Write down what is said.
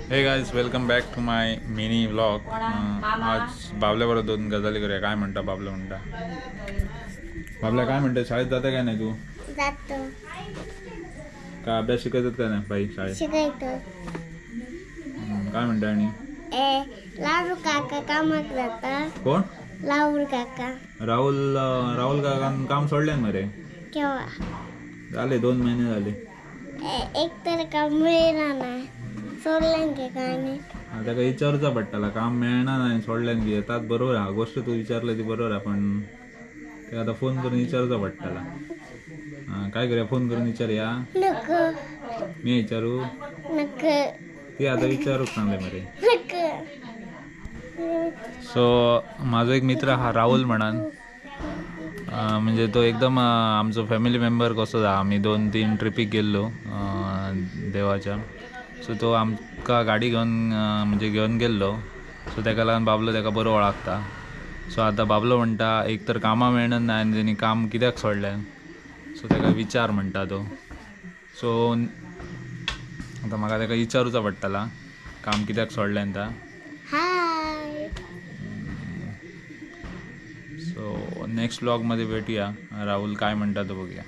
हे guys welcome back to my mini vlog. आज बाबल्याबरोबर दोन गजाली करूया. काय म्हणता बाबला? बाबल्या काय म्हणते? शाळेत जाते काय नाही तू? जातो. काय अभ्यास शिकवतात का नाही बाई शाळेत? शिकायचं. काय म्हणते? आणि लाडू काका कामात जातात. कोण? लाडू काका. राहुल काका काम सोडले ना रे? केव्हा? झाले 2 महिने झाले. एक तर काम मिळणार नाही. सोडलं की काय नाही. आता काही विचारूचा पडताला. काम मिळणार नाही सोडल्यान की येतात. बरोबर हा गोष्ट तू विचारलं ती बरोबर आहे, पण ते आता फोन करून विचारूचा पडताला. काय करूया? फोन करून विचारूया. नको. मी विचारू? नको. ती आता विचारूच सांगले मरे. नको. सो माझा एक मित्र हा राहुल म्हणान, म्हणजे तो एकदम आमचो फॅमिली मेंबर कसो जा. आम्ही 2-3 ट्रिपीक गेल्लो देवाच्या. सो तो आमका गाडी घेऊन गेल्लो. सो ताका लागून बाबलो ताका बरो वळखता. सो आता बाबलो म्हणटा एक तर कामा मेळना नाही आनी तेणी काम कित्याक सोडलें. सो ताका विचार म्हणटा तो. सो आता म्हाका ताका विचारूचा पडटला काम कित्याक सोडलें ता. हाय. सो नेक्स्ट व्लॉगमध्ये भेटूया. राहुल काय म्हणता तो बघूया.